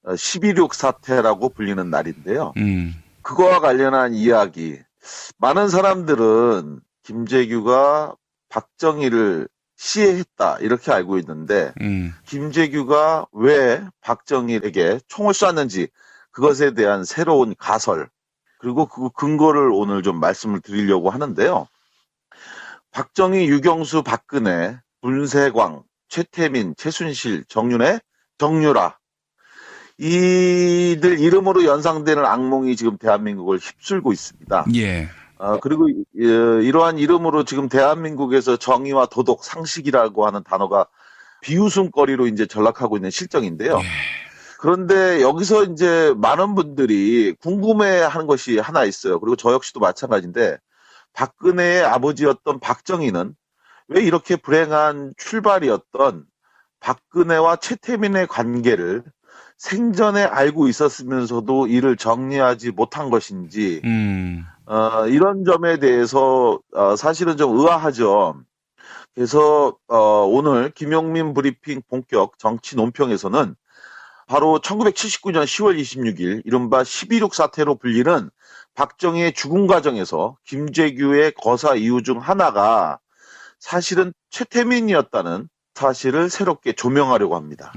12.6 사태라고 불리는 날인데요. 그거와 관련한 이야기. 많은 사람들은 김재규가 박정희를 시해했다 이렇게 알고 있는데 김재규가 왜 박정희에게 총을 쐈는지 그것에 대한 새로운 가설 그리고 그 근거를 오늘 좀 말씀을 드리려고 하는데요. 박정희, 유경수, 박근혜, 문세광, 최태민, 최순실, 정윤회, 정유라 이들 이름으로 연상되는 악몽이 지금 대한민국을 휩쓸고 있습니다. 예. 그리고 이러한 이름으로 지금 대한민국에서 정의와 도덕, 상식이라고 하는 단어가 비웃음거리로 이제 전락하고 있는 실정인데요. 예. 그런데 여기서 이제 많은 분들이 궁금해하는 것이 하나 있어요. 그리고 저 역시도 마찬가지인데 박근혜의 아버지였던 박정희는 왜 이렇게 불행한 출발이었던 박근혜와 최태민의 관계를 생전에 알고 있었으면서도 이를 정리하지 못한 것인지 이런 점에 대해서 사실은 좀 의아하죠. 그래서 오늘 김용민 브리핑 본격 정치 논평에서는 바로 1979년 10월 26일 이른바 12.6 사태로 불리는 박정희의 죽음 과정에서 김재규의 거사 이유 중 하나가 사실은 최태민이었다는 사실을 새롭게 조명하려고 합니다.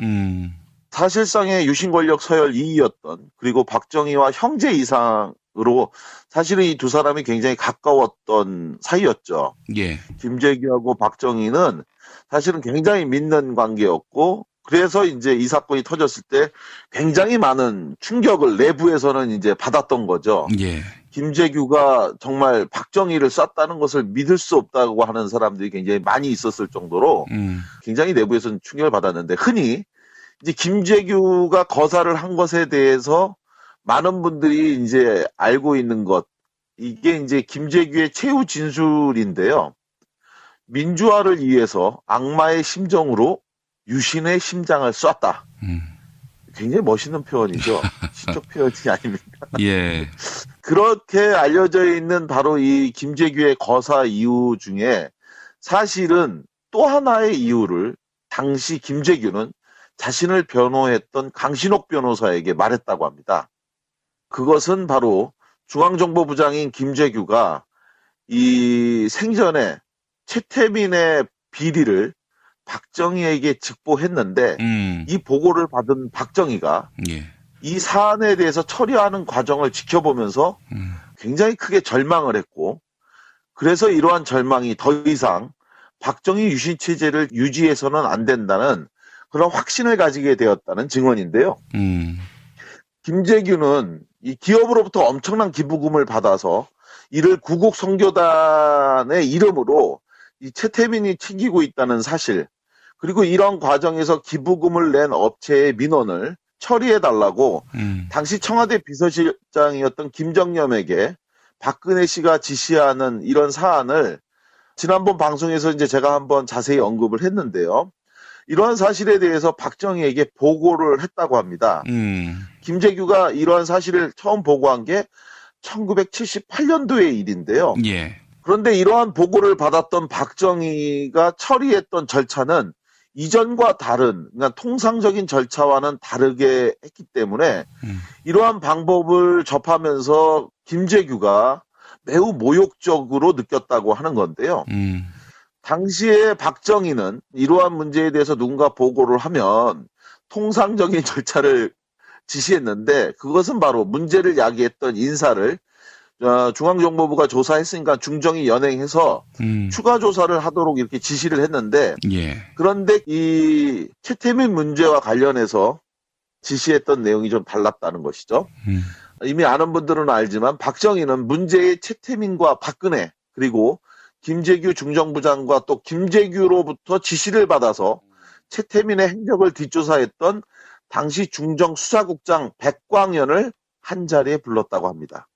사실상의 유신 권력 서열 2위였던 그리고 박정희와 형제 이상으로 사실은 이 두 사람이 굉장히 가까웠던 사이였죠. 예. 김재규하고 박정희는 사실은 굉장히 믿는 관계였고 그래서 이제 이 사건이 터졌을 때 굉장히 많은 충격을 내부에서는 이제 받았던 거죠. 예. 김재규가 정말 박정희를 쐈다는 것을 믿을 수 없다고 하는 사람들이 굉장히 많이 있었을 정도로 굉장히 내부에서는 충격을 받았는데 흔히 이제 김재규가 거사를 한 것에 대해서 많은 분들이 이제 알고 있는 것, 이게 이제 김재규의 최후 진술인데요. 민주화를 위해서 악마의 심정으로 유신의 심장을 쐈다. 굉장히 멋있는 표현이죠. 시적 표현이 아닙니다. 예. 그렇게 알려져 있는 바로 이 김재규의 거사 이유 중에 사실은 또 하나의 이유를 당시 김재규는 자신을 변호했던 강신옥 변호사에게 말했다고 합니다. 그것은 바로 중앙정보부장인 김재규가 이 생전에 최태민의 비리를 박정희에게 직보했는데 이 보고를 받은 박정희가 예. 이 사안에 대해서 처리하는 과정을 지켜보면서 굉장히 크게 절망을 했고 그래서 이러한 절망이 더 이상 박정희 유신 체제를 유지해서는 안 된다는 그런 확신을 가지게 되었다는 증언인데요. 김재규는 이 기업으로부터 엄청난 기부금을 받아서 이를 구국 선교단의 이름으로 이 최태민이 챙기고 있다는 사실 그리고 이런 과정에서 기부금을 낸 업체의 민원을 처리해달라고 당시 청와대 비서실장이었던 김정념에게 박근혜 씨가 지시하는 이런 사안을 지난번 방송에서 이제 제가 한번 자세히 언급을 했는데요. 이러한 사실에 대해서 박정희에게 보고를 했다고 합니다. 김재규가 이러한 사실을 처음 보고한 게 1978년도의 일인데요. 예. 그런데 이러한 보고를 받았던 박정희가 처리했던 절차는 이전과 다른, 그러니까 통상적인 절차와는 다르게 했기 때문에 이러한 방법을 접하면서 김재규가 매우 모욕적으로 느꼈다고 하는 건데요. 당시에 박정희는 이러한 문제에 대해서 누군가 보고를 하면 통상적인 절차를 지시했는데 그것은 바로 문제를 야기했던 인사를 중앙정보부가 조사했으니까 중정이 연행해서 추가 조사를 하도록 이렇게 지시를 했는데 예. 그런데 이 최태민 문제와 관련해서 지시했던 내용이 좀 달랐다는 것이죠. 이미 아는 분들은 알지만 박정희는 문제의 최태민과 박근혜 그리고 김재규 중정부장과 또 김재규로부터 지시를 받아서 최태민의 행적을 뒷조사했던 당시 중정수사국장 백광연을 한 자리에 불렀다고 합니다.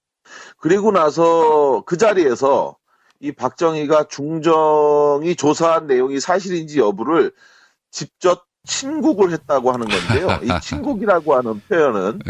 그리고 나서 그 자리에서 이 박정희가 중정이 조사한 내용이 사실인지 여부를 직접 친국을 했다고 하는 건데요. 이 친국이라고 하는 표현은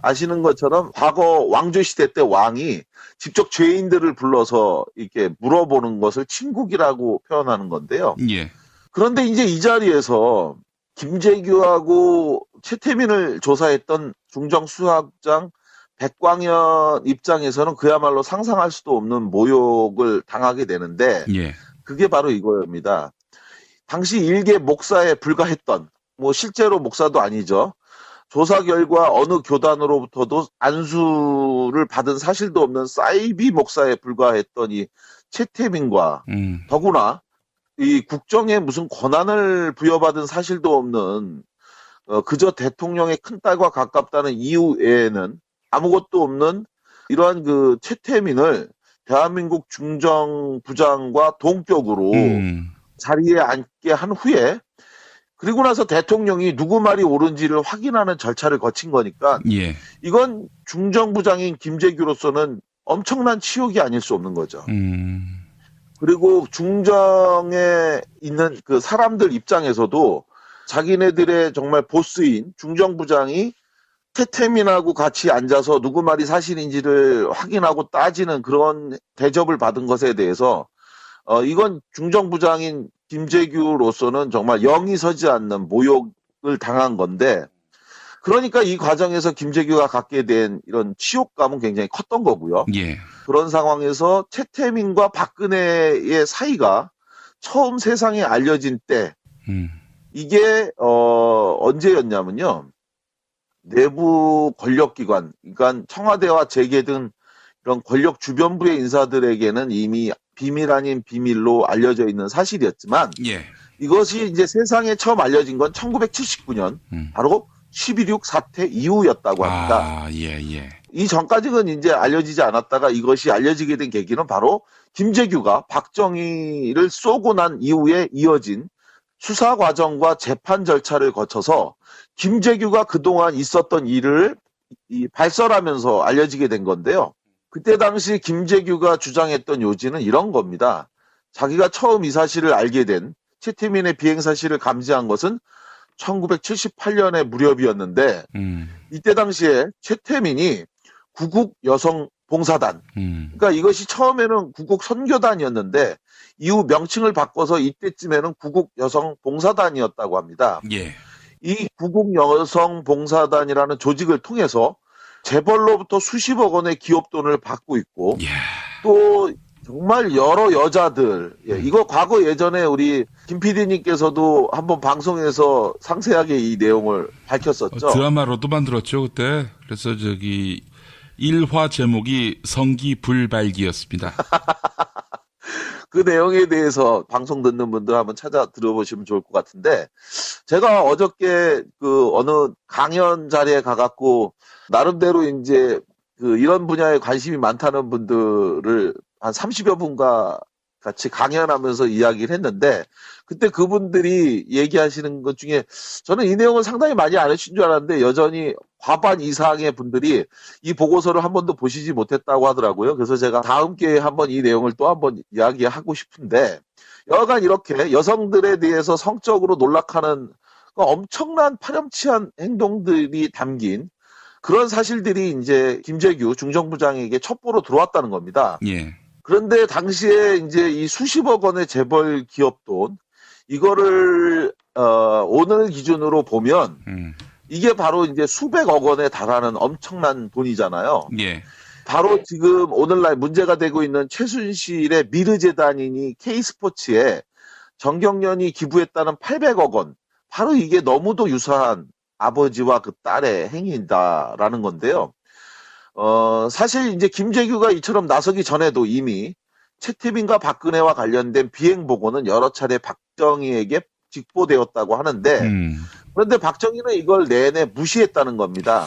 아시는 것처럼 과거 왕조시대 때 왕이 직접 죄인들을 불러서 이렇게 물어보는 것을 친국이라고 표현하는 건데요. 예. 그런데 이제 이 자리에서 김재규하고 최태민을 조사했던 중정수사국장 백광현 입장에서는 그야말로 상상할 수도 없는 모욕을 당하게 되는데 예. 그게 바로 이거입니다. 당시 일개 목사에 불과했던, 뭐 실제로 목사도 아니죠. 조사 결과 어느 교단으로부터도 안수를 받은 사실도 없는 사이비 목사에 불과했던 이 최태민과 더구나 이 국정에 무슨 권한을 부여받은 사실도 없는 그저 대통령의 큰딸과 가깝다는 이유 외에는 아무것도 없는 이러한 그 최태민을 대한민국 중정부장과 동격으로 자리에 앉게 한 후에 그리고 나서 대통령이 누구 말이 옳은지를 확인하는 절차를 거친 거니까 예. 이건 중정부장인 김재규로서는 엄청난 치욕이 아닐 수 없는 거죠. 그리고 중정에 있는 그 사람들 입장에서도 자기네들의 정말 보스인 중정부장이 최태민하고 같이 앉아서 누구 말이 사실인지를 확인하고 따지는 그런 대접을 받은 것에 대해서 이건 중정부장인 김재규로서는 정말 영이 서지 않는 모욕을 당한 건데 그러니까 이 과정에서 김재규가 갖게 된 이런 치욕감은 굉장히 컸던 거고요. 예. 그런 상황에서 최태민과 박근혜의 사이가 처음 세상에 알려진 때 이게 언제였냐면요. 내부 권력기관, 그러니까 청와대와 재계 등 이런 권력 주변부의 인사들에게는 이미 비밀 아닌 비밀로 알려져 있는 사실이었지만 예. 이것이 이제 세상에 처음 알려진 건 1979년 바로 11.6 사태 이후였다고 합니다. 아, 예, 예. 이 전까지는 이제 알려지지 않았다가 이것이 알려지게 된 계기는 바로 김재규가 박정희를 쏘고 난 이후에 이어진 수사 과정과 재판 절차를 거쳐서 김재규가 그동안 있었던 일을 발설하면서 알려지게 된 건데요. 그때 당시 김재규가 주장했던 요지는 이런 겁니다. 자기가 처음 이 사실을 알게 된 최태민의 비행 사실을 감지한 것은 1978년의 무렵이었는데 이때 당시에 최태민이 구국 여성 봉사단, 그러니까 이것이 처음에는 구국 선교단이었는데 이후 명칭을 바꿔서 이때쯤에는 구국 여성 봉사단이었다고 합니다. 예. 이 구국 여성 봉사단이라는 조직을 통해서 재벌로부터 수십억 원의 기업 돈을 받고 있고 예. 또 정말 여러 여자들, 이거 과거 예전에 우리 김 PD님께서도 한번 방송에서 상세하게 이 내용을 밝혔었죠. 드라마로도 만들었죠, 그때. 그래서 일화 제목이 성기불발기였습니다. 그 내용에 대해서 방송 듣는 분들 한번 찾아 들어보시면 좋을 것 같은데, 제가 어저께 그 어느 강연 자리에 가갖고, 나름대로 이제 이런 분야에 관심이 많다는 분들을 한 30여 분과 같이 강연하면서 이야기를 했는데, 그때 그분들이 얘기하시는 것 중에 저는 이 내용을 상당히 많이 안 해주신 줄 알았는데, 여전히 과반 이상의 분들이 이 보고서를 한 번도 보시지 못했다고 하더라고요. 그래서 제가 다음 기회에 한번 이 내용을 또 한번 이야기하고 싶은데, 여하간 이렇게 여성들에 대해서 성적으로 놀락하는 엄청난 파렴치한 행동들이 담긴 그런 사실들이 이제 김재규 중정부장에게 첩보로 들어왔다는 겁니다. 예. 그런데 당시에 이제 이 수십억 원의 재벌 기업 돈, 이거를, 오늘 기준으로 보면, 이게 바로 이제 수백억 원에 달하는 엄청난 돈이잖아요. 예. 바로 지금 오늘날 문제가 되고 있는 최순실의 미르재단이니 K스포츠에 정경련이 기부했다는 800억 원, 바로 이게 너무도 유사한 아버지와 그 딸의 행위다라는 건데요. 사실 이제 김재규가 이처럼 나서기 전에도 이미 최태민과 박근혜와 관련된 비행 보고는 여러 차례 박정희에게 직보되었다고 하는데, 그런데 박정희는 이걸 내내 무시했다는 겁니다.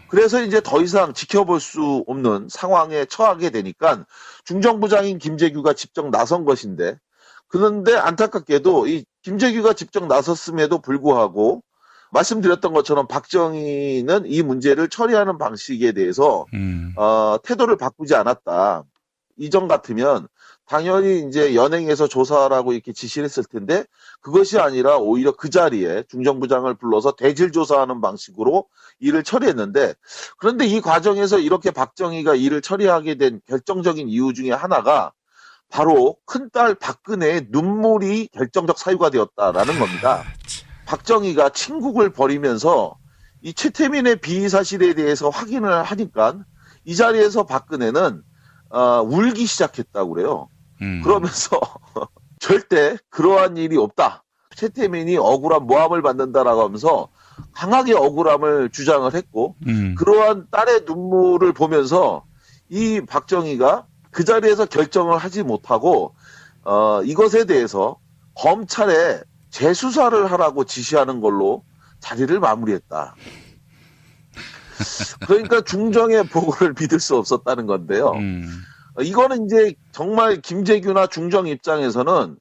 그래서 이제 더 이상 지켜볼 수 없는 상황에 처하게 되니까 중정부장인 김재규가 직접 나선 것인데, 그런데 안타깝게도 이 김재규가 직접 나섰음에도 불구하고 말씀드렸던 것처럼 박정희는 이 문제를 처리하는 방식에 대해서 태도를 바꾸지 않았다. 이전 같으면 당연히 이제 연행해서 조사라고 이렇게 지시를 했을 텐데 그것이 아니라 오히려 그 자리에 중정부장을 불러서 대질 조사하는 방식으로 일을 처리했는데, 그런데 이 과정에서 이렇게 박정희가 일을 처리하게 된 결정적인 이유 중에 하나가 바로 큰딸 박근혜의 눈물이 결정적 사유가 되었다라는 겁니다. 박정희가 친국을 벌이면서 이 최태민의 비위 사실에 대해서 확인을 하니까 이 자리에서 박근혜는 울기 시작했다고 그래요. 그러면서 절대 그러한 일이 없다. 최태민이 억울한 모함을 받는다라고 하면서 강하게 억울함을 주장을 했고 그러한 딸의 눈물을 보면서 이 박정희가 그 자리에서 결정을 하지 못하고 이것에 대해서 검찰에 재수사를 하라고 지시하는 걸로 자리를 마무리했다. 그러니까 중정의 보고를 믿을 수 없었다는 건데요. 이거는 이제 정말 김재규나 중정 입장에서는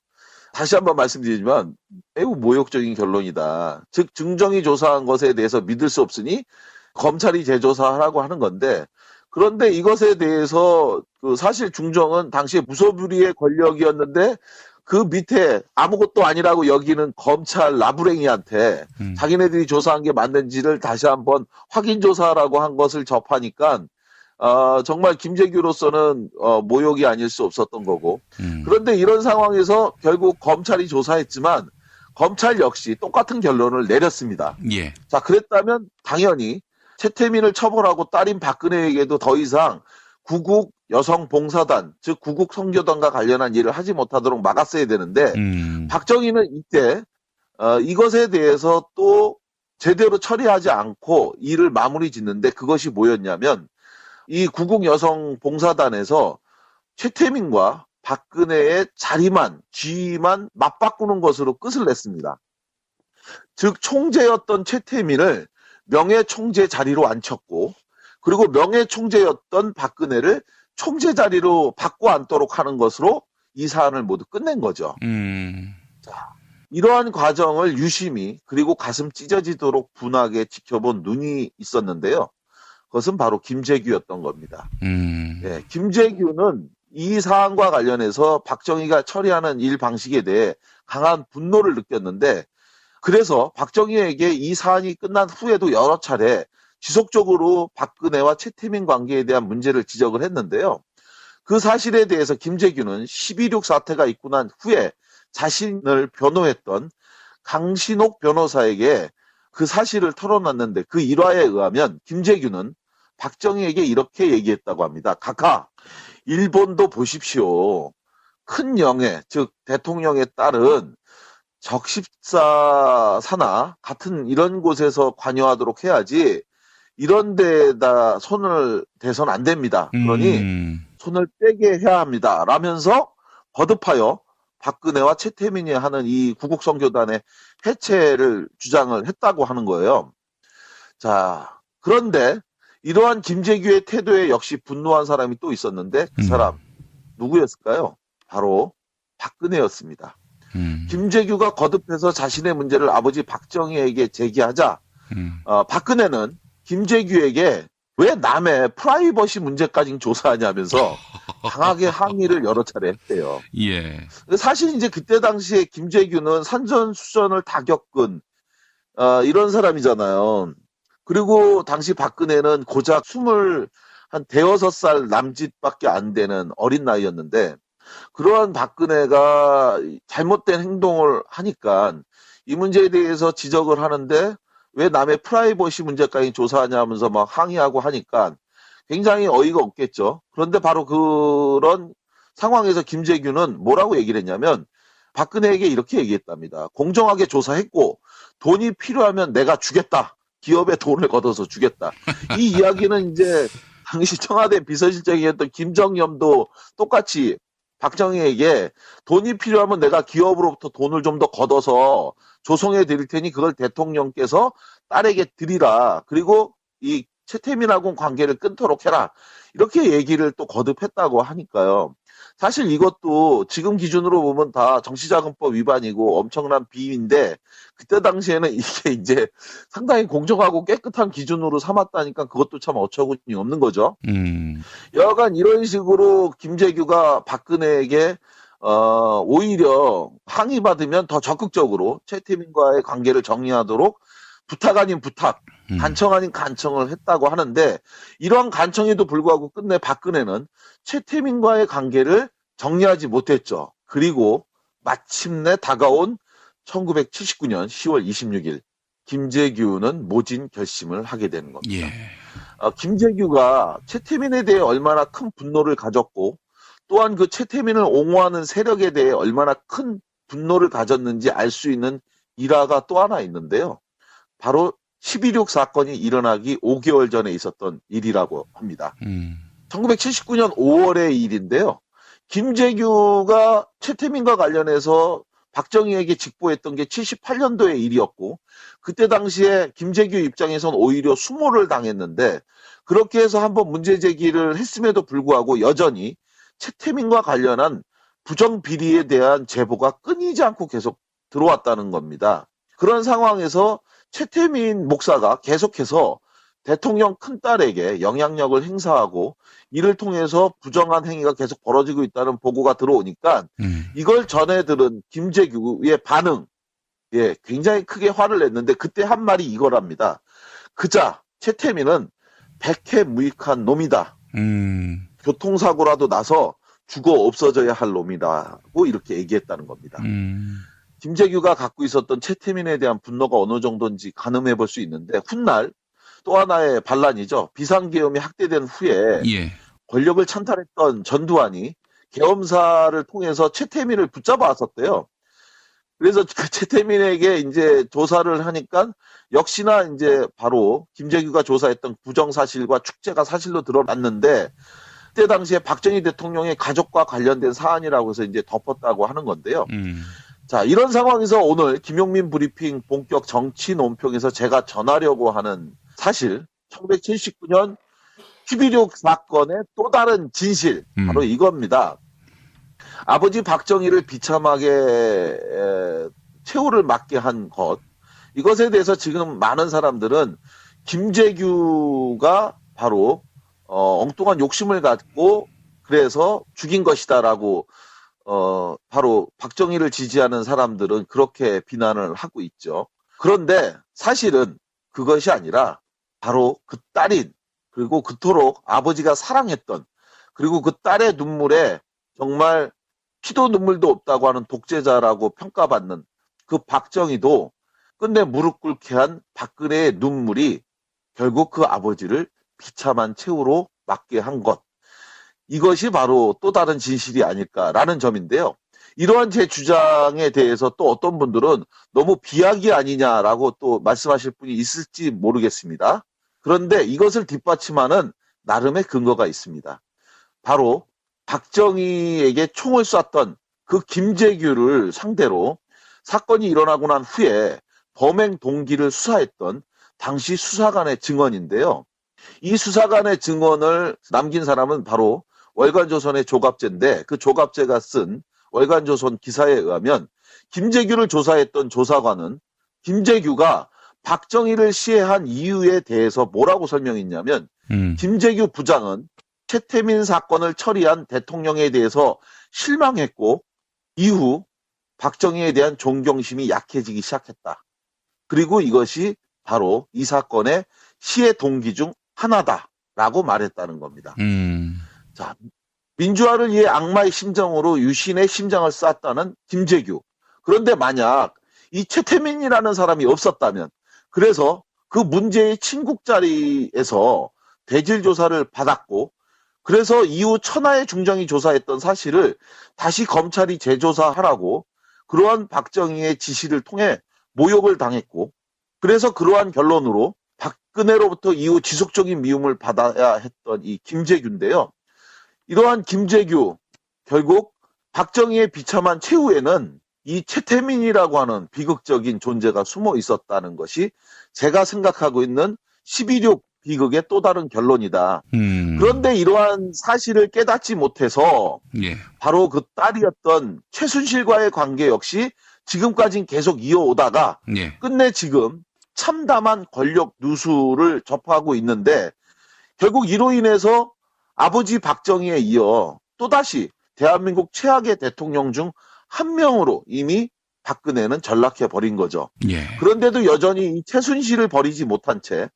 다시 한번 말씀드리지만 매우 모욕적인 결론이다. 즉 중정이 조사한 것에 대해서 믿을 수 없으니 검찰이 재조사하라고 하는 건데 그런데 이것에 대해서 사실 중정은 당시에 무소불위의 권력이었는데 그 밑에 아무것도 아니라고 여기는 검찰 나부랭이한테 자기네들이 조사한 게 맞는지를 다시 한번 확인 조사라고 한 것을 접하니까 정말 김재규로서는 모욕이 아닐 수 없었던 거고 그런데 이런 상황에서 결국 검찰이 조사했지만 검찰 역시 똑같은 결론을 내렸습니다. 예. 자, 그랬다면 당연히 최태민을 처벌하고 딸인 박근혜에게도 더 이상 구국 여성봉사단, 즉 구국 선교단과 관련한 일을 하지 못하도록 막았어야 되는데 박정희는 이때 이것에 대해서 또 제대로 처리하지 않고 일을 마무리 짓는데 그것이 뭐였냐면 이 구국 여성봉사단에서 최태민과 박근혜의 자리만, 지위만 맞바꾸는 것으로 끝을 냈습니다. 즉 총재였던 최태민을 명예총재 자리로 앉혔고 그리고 명예총재였던 박근혜를 총재 자리로 바꿔 앉도록 하는 것으로 이 사안을 모두 끝낸 거죠. 자, 이러한 과정을 유심히 그리고 가슴 찢어지도록 분하게 지켜본 눈이 있었는데요. 그것은 바로 김재규였던 겁니다. 예, 김재규는 이 사안과 관련해서 박정희가 처리하는 일 방식에 대해 강한 분노를 느꼈는데 그래서 박정희에게 이 사안이 끝난 후에도 여러 차례 지속적으로 박근혜와 최태민 관계에 대한 문제를 지적을 했는데요. 그 사실에 대해서 김재규는 12.6 사태가 있고 난 후에 자신을 변호했던 강신옥 변호사에게 그 사실을 털어놨는데 그 일화에 의하면 김재규는 박정희에게 이렇게 얘기했다고 합니다. 각하, 일본도 보십시오. 큰 영예, 즉 대통령의 딸은 적십사사나 같은 이런 곳에서 관여하도록 해야지 이런 데다 손을 대서는 안 됩니다. 그러니 손을 떼게 해야 합니다. 라면서 거듭하여 박근혜와 최태민이 하는 이 구국선교단의 해체를 주장을 했다고 하는 거예요. 자, 그런데 이러한 김재규의 태도에 역시 분노한 사람이 또 있었는데 그 사람 누구였을까요? 바로 박근혜였습니다. 김재규가 거듭해서 자신의 문제를 아버지 박정희에게 제기하자 박근혜는 김재규에게 왜 남의 프라이버시 문제까지 조사하냐면서 강하게 항의를 여러 차례 했대요. 예. 사실 이제 그때 당시에 김재규는 산전수전을 다 겪은 이런 사람이잖아요. 그리고 당시 박근혜는 고작 26살 남짓밖에 안 되는 어린 나이였는데 그러한 박근혜가 잘못된 행동을 하니까 이 문제에 대해서 지적을 하는데 왜 남의 프라이버시 문제까지 조사하냐 하면서 막 항의하고 하니까 굉장히 어이가 없겠죠. 그런데 바로 그런 상황에서 김재규는 뭐라고 얘기를 했냐면 박근혜에게 이렇게 얘기했답니다. 공정하게 조사했고 돈이 필요하면 내가 주겠다. 기업에 돈을 걷어서 주겠다. 이 이야기는 이제 당시 청와대 비서실장이었던 김정염도 똑같이 박정희에게 돈이 필요하면 내가 기업으로부터 돈을 좀 더 걷어서 조성해 드릴 테니 그걸 대통령께서 딸에게 드리라. 그리고 이 최태민하고 관계를 끊도록 해라. 이렇게 얘기를 또 거듭했다고 하니까요. 사실 이것도 지금 기준으로 보면 다 정치자금법 위반이고 엄청난 비위인데 그때 당시에는 이게 이제 상당히 공정하고 깨끗한 기준으로 삼았다니까 그것도 참 어처구니 없는 거죠. 여하간 이런 식으로 김재규가 박근혜에게 오히려 항의받으면 더 적극적으로 최태민과의 관계를 정리하도록 부탁 아닌 부탁, 간청 아닌 간청을 했다고 하는데 이러한 간청에도 불구하고 끝내 박근혜는 최태민과의 관계를 정리하지 못했죠. 그리고 마침내 다가온 1979년 10월 26일 김재규는 모진 결심을 하게 되는 겁니다. 예. 김재규가 최태민에 대해 얼마나 큰 분노를 가졌고 또한 그 최태민을 옹호하는 세력에 대해 얼마나 큰 분노를 가졌는지 알 수 있는 일화가 또 하나 있는데요. 바로 12.6 사건이 일어나기 5개월 전에 있었던 일이라고 합니다. 1979년 5월의 일인데요. 김재규가 최태민과 관련해서 박정희에게 직보했던 게 78년도의 일이었고 그때 당시에 김재규 입장에선 오히려 수모를 당했는데 그렇게 해서 한번 문제 제기를 했음에도 불구하고 여전히 최태민과 관련한 부정비리에 대한 제보가 끊이지 않고 계속 들어왔다는 겁니다. 그런 상황에서 최태민 목사가 계속해서 대통령 큰딸에게 영향력을 행사하고 이를 통해서 부정한 행위가 계속 벌어지고 있다는 보고가 들어오니까 이걸 전해 들은 김재규의 반응, 굉장히 크게 화를 냈는데 그때 한 말이 이거랍니다. 그자 최태민은 백해무익한 놈이다. 교통사고라도 나서 죽어 없어져야 할 놈이다고 이렇게 얘기했다는 겁니다. 김재규가 갖고 있었던 최태민에 대한 분노가 어느 정도인지 가늠해 볼 수 있는데 훗날 또 하나의 반란이죠. 비상계엄이 확대된 후에 권력을 찬탈했던 전두환이 계엄사를 통해서 최태민을 붙잡아 왔었대요. 그래서 그 최태민에게 이제 조사를 하니까 역시나 이제 바로 김재규가 조사했던 부정사실과 축제가 사실로 드러났는데 그때 당시에 박정희 대통령의 가족과 관련된 사안이라고 해서 이제 덮었다고 하는 건데요. 자, 이런 상황에서 오늘 김용민 브리핑 본격 정치 논평에서 제가 전하려고 하는 사실 1979년 12.6 사건의 또 다른 진실 바로 이겁니다. 아버지 박정희를 비참하게 최후를 맞게 한 것 이것에 대해서 지금 많은 사람들은 김재규가 바로 엉뚱한 욕심을 갖고 그래서 죽인 것이다라고 바로 박정희를 지지하는 사람들은 그렇게 비난을 하고 있죠. 그런데 사실은 그것이 아니라 바로 그 딸인 그리고 그토록 아버지가 사랑했던 그리고 그 딸의 눈물에 정말 피도 눈물도 없다고 하는 독재자라고 평가받는 그 박정희도 끝내 무릎 꿇게 한 박근혜의 눈물이 결국 그 아버지를 비참한 최후로 맞게 한 것. 이것이 바로 또 다른 진실이 아닐까라는 점인데요. 이러한 제 주장에 대해서 또 어떤 분들은 너무 비약이 아니냐라고 또 말씀하실 분이 있을지 모르겠습니다. 그런데 이것을 뒷받침하는 나름의 근거가 있습니다. 바로 박정희에게 총을 쐈던 그 김재규를 상대로 사건이 일어나고 난 후에 범행 동기를 수사했던 당시 수사관의 증언인데요. 이 수사관의 증언을 남긴 사람은 바로 월간조선의 조갑제인데 그 조갑제가 쓴 월간조선 기사에 의하면 김재규를 조사했던 조사관은 김재규가 박정희를 시해한 이유에 대해서 뭐라고 설명했냐면 김재규 부장은 최태민 사건을 처리한 대통령에 대해서 실망했고 이후 박정희에 대한 존경심이 약해지기 시작했다. 그리고 이것이 바로 이 사건의 시해 동기 중 하나다라고 말했다는 겁니다. 자, 민주화를 위해 악마의 심정으로 유신의 심장을 쐈다는 김재규. 그런데 만약 이 최태민이라는 사람이 없었다면 그래서 그 문제의 친국 자리에서 대질 조사를 받았고 그래서 이후 천하의 중정이 조사했던 사실을 다시 검찰이 재조사하라고 그러한 박정희의 지시를 통해 모욕을 당했고 그래서 그러한 결론으로 박근혜로부터 이후 지속적인 미움을 받아야 했던 이 김재규인데요. 이러한 김재규 결국 박정희의 비참한 최후에는 이 최태민이라고 하는 비극적인 존재가 숨어 있었다는 것이 제가 생각하고 있는 12.6 비극의 또 다른 결론이다. 그런데 이러한 사실을 깨닫지 못해서 바로 그 딸이었던 최순실과의 관계 역시 지금까지는 계속 이어오다가 끝내 지금 참담한 권력 누수를 접하고 있는데 결국 이로 인해서 아버지 박정희에 이어 또다시 대한민국 최악의 대통령 중 한 명으로 이미 박근혜는 전락해버린 거죠. 그런데도 여전히 이 최순실을 버리지 못한 채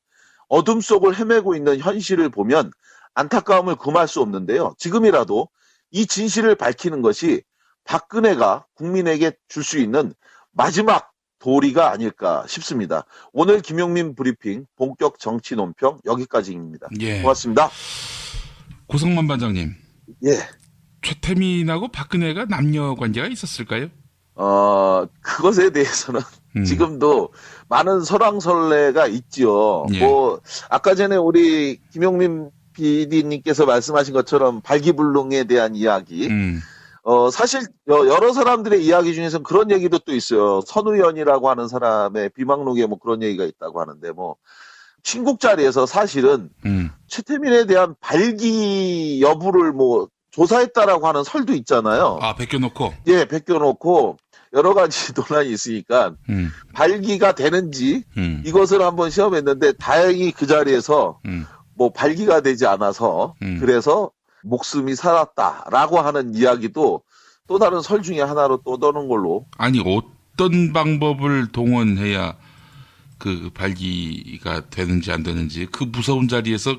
어둠 속을 헤매고 있는 현실을 보면 안타까움을 금할 수 없는데요. 지금이라도 이 진실을 밝히는 것이 박근혜가 국민에게 줄 수 있는 마지막 도리가 아닐까 싶습니다. 오늘 김용민 브리핑 본격 정치 논평 여기까지입니다. 예. 고맙습니다. 고성만 반장님. 예. 최태민하고 박근혜가 남녀 관계가 있었을까요? 그것에 대해서는 지금도 많은 설왕설래가 있죠. 예. 아까 전에 우리 김용민 PD님께서 말씀하신 것처럼 발기불능에 대한 이야기. 사실 여러 사람들의 이야기 중에서는 그런 얘기도 또 있어요. 선우연이라고 하는 사람의 비망록에 뭐 그런 얘기가 있다고 하는데 친국 자리에서 사실은 최태민에 대한 발기 여부를 조사했다라고 하는 설도 있잖아요. 아, 베껴놓고? 예, 베껴놓고 여러 가지 논란이 있으니까 발기가 되는지 이것을 한번 시험했는데 다행히 그 자리에서 발기가 되지 않아서 그래서 목숨이 살았다라고 하는 이야기도 또 다른 설 중에 하나로 또 떠는 걸로. 아니, 어떤 방법을 동원해야 그 발기가 되는지 안 되는지 그 무서운 자리에서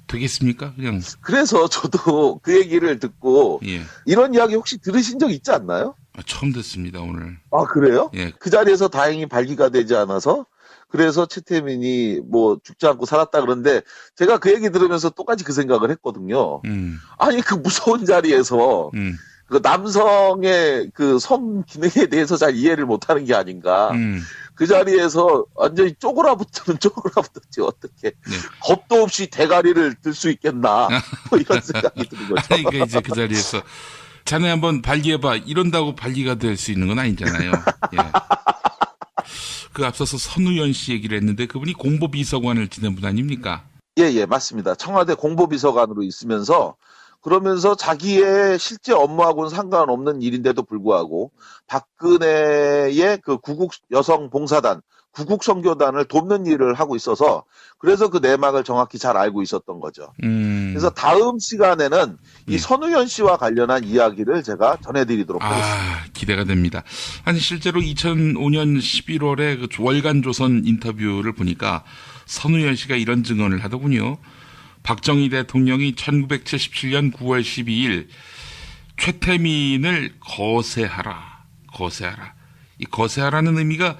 되겠습니까? 그냥. 그래서 저도 그 얘기를 듣고 예. 이런 이야기 혹시 들으신 적 있지 않나요? 처음 듣습니다, 오늘. 아, 그래요? 예. 그 자리에서 다행히 발기가 되지 않아서 그래서 최태민이 죽지 않고 살았다 그러는데 제가 그 얘기 들으면서 똑같이 그 생각을 했거든요. 아니, 그 무서운 자리에서 그 남성의 그 성 기능에 대해서 잘 이해를 못하는 게 아닌가. 그 자리에서 완전히 쪼그라붙었지 어떻게. 네. 겁도 없이 대가리를 들 수 있겠나. 이런 생각이 드는 거죠. 아니, 그러니까 이제 그 자리에서 자네 한번 발기해봐 이런다고 발기가 될 수 있는 건 아니잖아요. 예. 그 앞서서 선우연 씨 얘기를 했는데 그분이 공보비서관을 지낸 분 아닙니까? 예, 맞습니다. 청와대 공보비서관으로 있으면서 그러면서 자기의 실제 업무하고는 상관없는 일인데도 불구하고 박근혜의 그 구국 여성 봉사단, 구국 선교단을 돕는 일을 하고 있어서 그래서 그 내막을 정확히 잘 알고 있었던 거죠. 그래서 다음 시간에는 이 선우연 씨와 관련한 이야기를 제가 전해드리도록 하겠습니다. 기대가 됩니다. 아니, 실제로 2005년 11월에 그 월간조선 인터뷰를 보니까 선우연 씨가 이런 증언을 하더군요. 박정희 대통령이 1977년 9월 12일 최태민을 거세하라. 이 거세하라는 의미가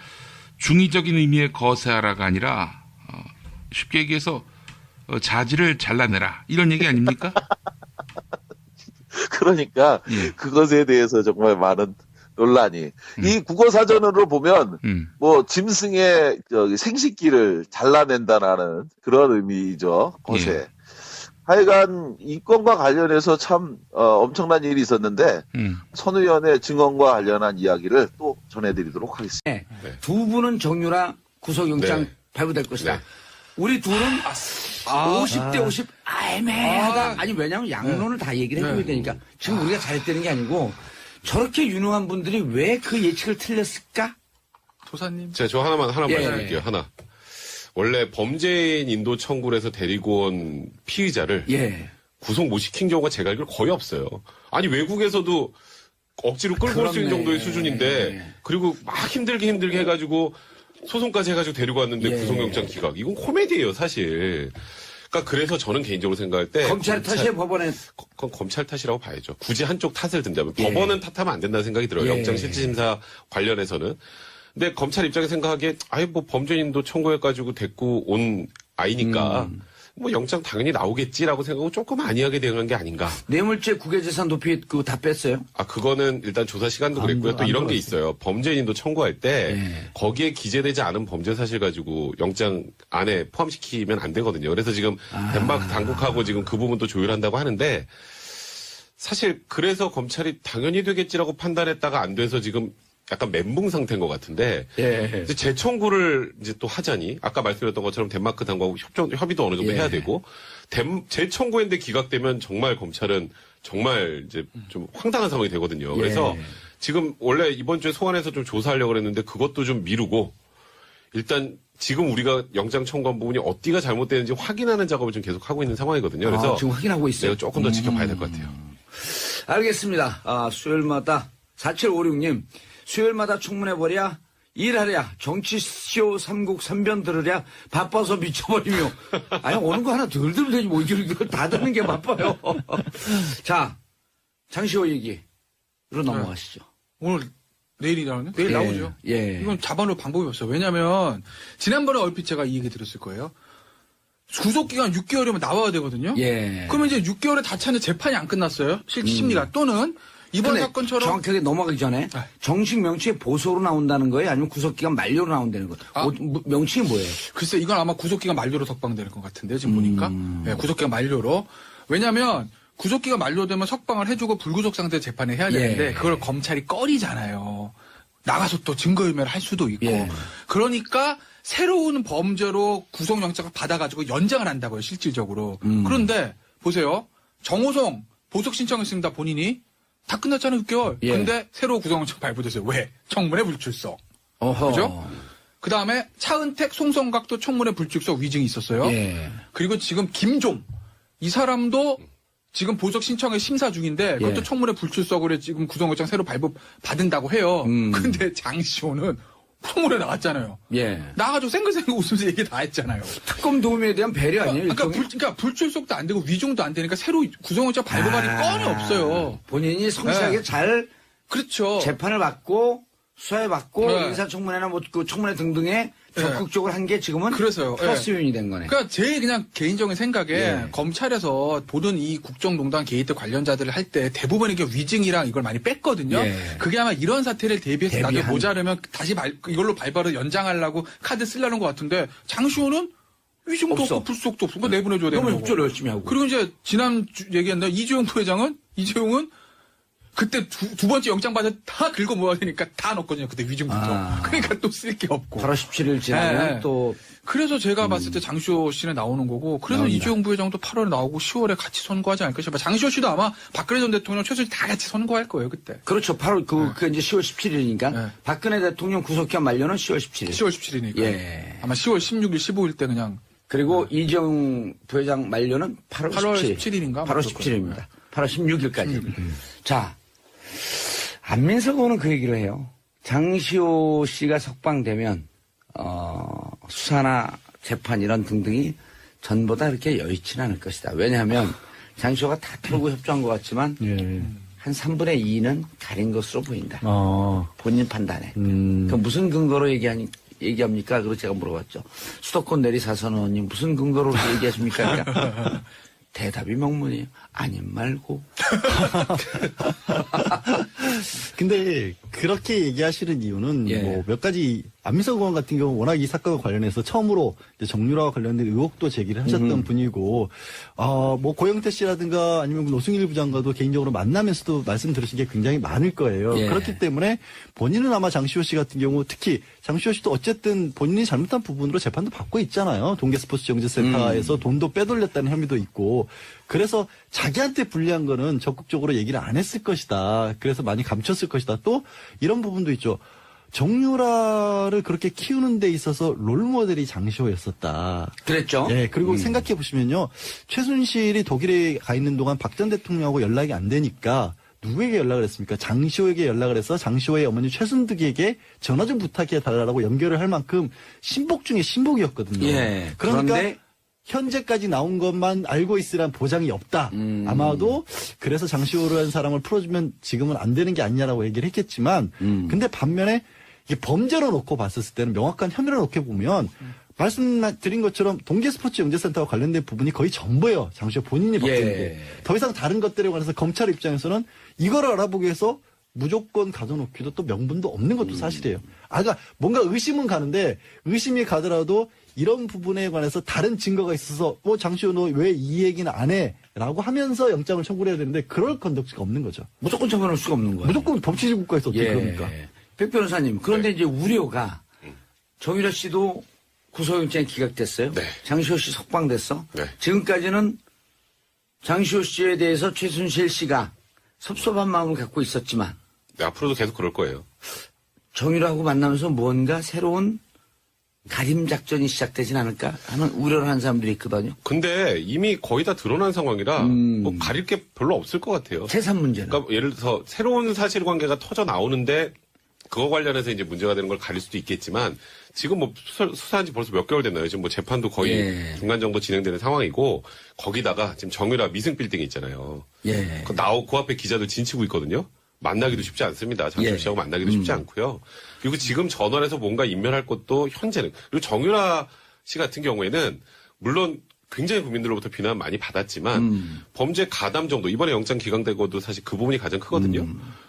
중의적인 의미의 거세하라가 아니라 쉽게 얘기해서 자질을 잘라내라 이런 얘기 아닙니까? 그러니까 예. 그것에 대해서 정말 많은 논란이. 이 국어사전으로 보면 짐승의 생식기를 잘라낸다라는 그런 의미죠. 거세. 예. 하여간 이 건과 관련해서 참 엄청난 일이 있었는데 선우연의 증언과 관련한 이야기를 또 전해드리도록 하겠습니다. 네. 두 분은 정유라 구속영장 발부될 것이다. 우리 둘은 50대 50 애매하다. 아니, 왜냐면 양론을 다 얘기를 해줘야 되니까 지금 우리가 잘했다는 게 아니고 저렇게 유능한 분들이 왜 그 예측을 틀렸을까? 도사님. 저 하나 말씀드릴게요. 하나. 원래 범죄인 인도 청구를 해서 데리고 온 피의자를 구속 못 시킨 경우가 제가 알기로 거의 없어요. 아니, 외국에서도 억지로 끌고 올 수 있는 정도의 수준인데 그리고 막 힘들게 해가지고 소송까지 해가지고 데리고 왔는데 구속영장 기각. 이건 코미디예요, 사실. 그러니까 그래서 저는 개인적으로 생각할 때 검찰 탓이에요, 법원에. 그건 검찰 탓이라고 봐야죠. 굳이 한쪽 탓을 든다면 법원은 탓하면 안 된다는 생각이 들어요. 영장실질심사 관련해서는. 근데 검찰 입장에 생각하기에 범죄인도 청구해가지고 데리고 온 아이니까 영장 당연히 나오겠지라고 생각하고 조금 안이하게 대응한 게 아닌가. 뇌물죄 국외재산 도피 그거 다 뺐어요? 그거는 일단 조사 시간도 그랬고요. 또 이런 게 있어요. 범죄인도 청구할 때 거기에 기재되지 않은 범죄 사실 가지고 영장 안에 포함시키면 안 되거든요. 그래서 지금 덴마크 당국하고 지금 그 부분도 조율한다고 하는데 사실 그래서 검찰이 당연히 되겠지라고 판단했다가 안 돼서 지금 약간 멘붕 상태인 것 같은데 이제 재청구를 이제 또 하자니 아까 말씀드렸던 것처럼 덴마크 당국하고 협의도 어느 정도 해야 되고 재청구했는데 기각되면 정말 검찰은 정말 이제 좀 황당한 상황이 되거든요. 그래서 지금 원래 이번 주에 소환해서 좀 조사하려고 그랬는데 그것도 좀 미루고 일단 지금 우리가 영장 청구한 부분이 어디가 잘못되는지 확인하는 작업을 좀 계속 하고 있는 상황이거든요. 그래서 지금 확인하고 있어요. 내가 조금 더 지켜봐야 될 것 같아요. 알겠습니다. 수요일마다 4756님 수요일마다 청문회버랴 일하랴 정치쇼 삼국 삼변 들으랴 바빠서 미쳐버리며 아니 오는 거 하나 덜 들으면 되지 뭐 이걸 다 듣는 게 바빠요. 자 장시호 얘기로 넘어가시죠. 오늘 내일이라는? 내일 예, 나오죠. 예. 이건 잡아놓을 방법이 없어요. 왜냐면, 지난번에 얼핏 제가 이 얘기 들었을 거예요. 구속기간 6개월이면 나와야 되거든요. 예. 그러면 이제 6개월에 다 차는데 재판이 안 끝났어요. 심리가. 또는 이번 근데 사건처럼. 정확하게 넘어가기 전에 네. 정식 명칭이 보소로 나온다는 거예요? 아니면 구속기간 만료로 나온다는 거예요? 아. 명칭이 뭐예요? 글쎄, 이건 아마 구속기간 만료로 석방되는 것 같은데, 지금 보니까. 네, 구속기간 만료로. 왜냐면, 구속기간 만료되면 석방을 해주고 불구속 상태 재판을 해야 되는데, 예. 그걸 검찰이 꺼리잖아요. 나가서 또 증거인멸을 할 수도 있고. 예. 그러니까, 새로운 범죄로 구속영장을 받아가지고 연장을 한다고요, 실질적으로. 그런데, 보세요. 정호성 보석 신청했습니다, 본인이. 다 끝났잖아요, 6개월. 예. 근데, 새로 구속영장 발부됐어요. 왜? 청문회 불출석. 어허. 그죠? 그 다음에 차은택, 송성각도 청문회 불출석 위증이 있었어요. 예. 그리고 지금 김종 이 사람도 지금 보석 신청에 심사 중인데 그것도 예. 청문회 불출석으로 지금 구속영장 새로 발부 받은다고 해요. 근데 장시호는 청문회 나왔잖아요. 예. 나가지고 생글생글 웃으면서 얘기 다 했잖아요. 특검 도움에 대한 배려 아니에요? 그러니까 불출석도 안 되고 위증도 안 되니까 새로 구속영장 발부받을 건이 없어요. 본인이 성실하게 네. 잘 그렇죠. 재판을 받고 수사에 받고 네. 인사청문회나 뭐 그 청문회 등등에 적극적으로 한 게 지금은 그래서요. 플러스 요인이 된 거네. 그러니까 제 그냥 개인적인 생각에 예. 검찰에서 보던 이 국정농단 게이트 관련자들을 할 때 대부분 이게 위증이랑 이걸 많이 뺐거든요. 예. 그게 아마 이런 사태를 대비해서 나중에 대비한. 모자르면 다시 이걸로 발발을 연장하려고 카드 쓰려는 것 같은데 장시호는 위증도 없어. 없고 불속도 없고 그거 내보내줘야 되는 너무 거고. 협조를 열심히 하고. 그리고 이제 얘기했나 이재용 부회장은 이재용은 그때 두 번째 영장 받아 다 긁어 모아야 되니까 다 넣었거든요. 그때 위증부터. 아. 그러니까 또 쓸 게 없고. 8월 17일 지나면 네. 또 그래서 제가 봤을 때 장시호 씨는 나오는 거고, 그래서 나옵니다. 이재용 부회장도 8월에 나오고 10월에 같이 선거하지 않을까 싶어요. 장시호 씨도 아마 박근혜 전 대통령 최순실 다 같이 선거할 거예요, 그때. 그렇죠. 8월 그 이제 10월 17일이니까 네. 박근혜 대통령 구속기한 만료는 10월 17일. 10월 17일이니까. 예. 아마 10월 16일, 15일 때 그냥. 그리고 이재용 부회장 만료는 8월 8월 17일. 17일인가? 8월 17일입니다. 8월 16일까지. 자, 안민석 의원은 그 얘기를 해요. 장시호 씨가 석방되면 수사나 재판 이런 등등이 전보다 그렇게 여의치는 않을 것이다. 왜냐하면 장시호가 다 털고 협조한 것 같지만 예. 한 3분의 2는 가린 것으로 보인다. 어. 본인 판단에. 그 무슨 근거로 얘기합니까? 그리고 제가 물어봤죠. 수도권 내리사선 의원님 무슨 근거로 그렇게 얘기하십니까? 그러니까 대답이 명문이에요. 아님 말고. 근데 그렇게 얘기하시는 이유는 예. 뭐 몇 가지 안민석 의원 같은 경우 워낙 이 사건과 관련해서 처음으로 이제 정유라와 관련된 의혹도 제기를 하셨던 분이고 뭐 고영태 씨라든가 아니면 노승일 부장과도 개인적으로 만나면서도 말씀 들으신 게 굉장히 많을 거예요. 예. 그렇기 때문에 본인은 아마 장시호 씨 같은 경우 특히 장시호 씨도 어쨌든 본인이 잘못한 부분으로 재판도 받고 있잖아요. 동계스포츠정책센터에서 돈도 빼돌렸다는 혐의도 있고 그래서 자기한테 불리한 거는 적극적으로 얘기를 안 했을 것이다. 그래서 많이 감췄을 것이다. 또 이런 부분도 있죠. 정유라를 그렇게 키우는 데 있어서 롤모델이 장시호였었다. 그랬죠? 예, 그리고 생각해 보시면요. 최순실이 독일에 가 있는 동안 박 전 대통령하고 연락이 안 되니까 누구에게 연락을 했습니까? 장시호에게 연락을 해서 장시호의 어머니 최순득에게 전화 좀 부탁해 달라고 연결을 할 만큼 신복 중에 신복이었거든요. 예. 그러니까 그런데 현재까지 나온 것만 알고 있으란 보장이 없다. 아마도 그래서 장시호라는 사람을 풀어주면 지금은 안 되는 게 아니냐라고 얘기를 했겠지만 근데 반면에 이게 범죄로 놓고 봤을 때는 명확한 혐의를 놓고 보면 말씀드린 것처럼 동계스포츠영재센터와 관련된 부분이 거의 전부예요. 장시호 본인이 받은 게. 더 이상 다른 것들에 관해서 검찰 입장에서는 이거를 알아보기 위해서 무조건 가둬놓기도 또 명분도 없는 것도 사실이에요. 그러니까 뭔가 의심은 가는데 의심이 가더라도 이런 부분에 관해서 다른 증거가 있어서 장시호 너 왜 이 얘기는 안 해? 라고 하면서 영장을 청구를 해야 되는데 그럴 건덕지가 없는 거죠. 무조건 처벌할 수가 없는 거예요. 무조건 법치주의 국가에서 어떻게 그럽니까? 백 변호사님, 그런데 이제 우려가 정유라 씨도 구속영장이 기각됐어요. 네. 장시호 씨 석방됐어. 네. 지금까지는 장시호 씨에 대해서 최순실 씨가 섭섭한 마음을 갖고 있었지만 네, 앞으로도 계속 그럴 거예요. 정유라하고 만나면서 뭔가 새로운 가림 작전이 시작되진 않을까 하는 우려를 하는 사람들이 있거든요. 근데 이미 거의 다 드러난 상황이라 뭐 가릴 게 별로 없을 것 같아요. 재산 문제는. 그러니까 예를 들어서 새로운 사실관계가 터져 나오는데 그거 관련해서 이제 문제가 되는 걸 가릴 수도 있겠지만 지금 뭐 수사한 지 벌써 몇 개월 됐나요? 지금 뭐 재판도 거의 예. 중간 정도 진행되는 상황이고 거기다가 지금 정유라 미승 빌딩 있잖아요. 예. 그 앞에 기자들 진치고 있거든요. 만나기도 쉽지 않습니다. 장시호 예. 씨하고 만나기도 쉽지 않고요. 그리고 지금 전원에서 뭔가 인멸할 것도 현재는 그리고 정유라 씨 같은 경우에는 물론 굉장히 국민들로부터 비난 많이 받았지만 범죄 가담 정도 이번에 영장 기각되고도 사실 그 부분이 가장 크거든요.